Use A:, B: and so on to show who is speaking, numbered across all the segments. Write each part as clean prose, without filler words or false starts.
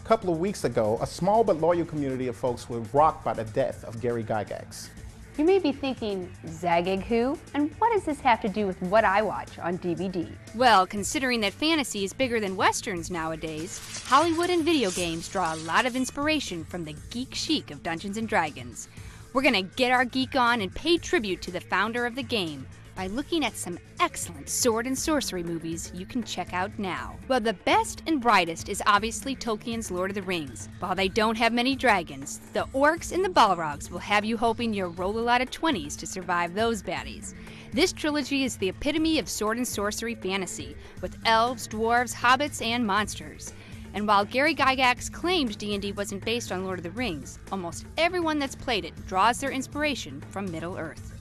A: A couple of weeks ago, a small but loyal community of folks were rocked by the death of Gary Gygax.
B: You may be thinking, Zagging who? And what does this have to do with what I watch on DVD?
C: Well, considering that fantasy is bigger than westerns nowadays, Hollywood and video games draw a lot of inspiration from the geek chic of Dungeons & Dragons. We're gonna get our geek on and pay tribute to the founder of the game by looking at some excellent sword and sorcery movies you can check out now. Well, the best and brightest is obviously Tolkien's Lord of the Rings. While they don't have many dragons, the orcs and the balrogs will have you hoping you'll roll a lot of 20s to survive those baddies. This trilogy is the epitome of sword and sorcery fantasy, with elves, dwarves, hobbits, and monsters. And while Gary Gygax claimed D&D wasn't based on Lord of the Rings, almost everyone that's played it draws their inspiration from Middle-earth.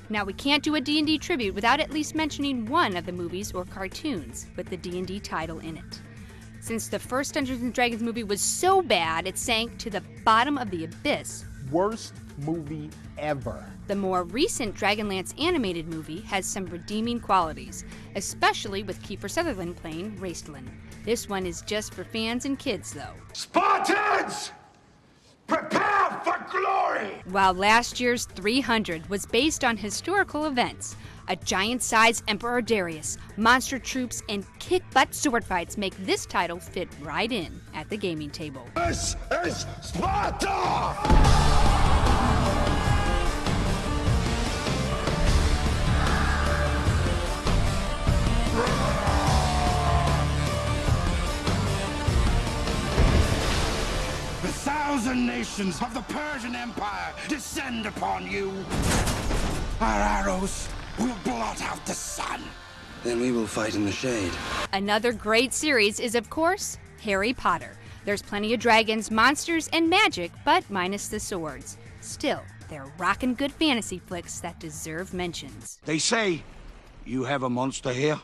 C: Now, we can't do a D&D tribute without at least mentioning one of the movies or cartoons with the D&D title in it. Since the first Dungeons & Dragons movie was so bad it sank to the bottom of the abyss.
A: Worst movie ever.
C: The more recent Dragonlance animated movie has some redeeming qualities, especially with Kiefer Sutherland playing Raistlin. This one is just for fans and kids, though.
D: Spartans! Prepare for glory!
C: While last year's 300 was based on historical events, a giant-sized Emperor Darius, monster troops, and kick-butt sword fights make this title fit right in at the gaming table.
D: This is Sparta! The 1,000 nations of the Persian Empire descend upon you. Our arrows will blot out the sun.
E: Then we will fight in the shade.
C: Another great series is, of course, Harry Potter. There's plenty of dragons, monsters, and magic, but minus the swords. Still, they're rockin' good fantasy flicks that deserve mentions.
D: They say you have a monster here.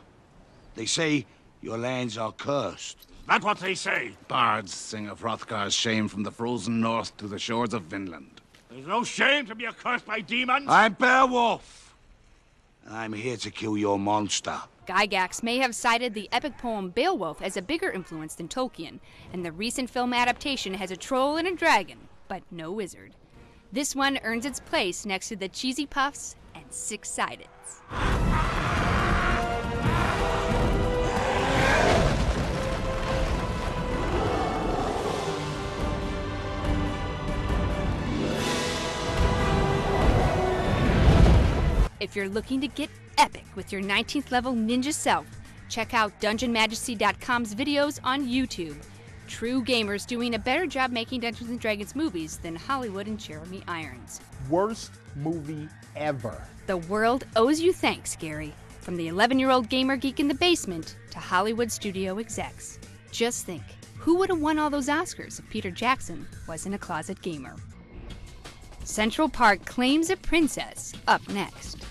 D: They say your lands are cursed. That's what they say.
F: Bards sing of Hrothgar's shame from the frozen north to the shores of Vinland.
D: There's no shame to be accursed by demons. I'm Beowulf. I'm here to kill your monster.
C: Gygax may have cited the epic poem Beowulf as a bigger influence than Tolkien, and the recent film adaptation has a troll and a dragon, but no wizard. This one earns its place next to the Cheesy Puffs and Six-Sideds. If you're looking to get epic with your 19th level ninja self, check out DungeonMajesty.com's videos on YouTube. True gamers doing a better job making Dungeons & Dragons movies than Hollywood and Jeremy Irons.
A: Worst movie ever.
C: The world owes you thanks, Gary. From the 11-year-old gamer geek in the basement to Hollywood studio execs. Just think, who would have won all those Oscars if Peter Jackson wasn't a closet gamer? Central Park claims a princess, up next.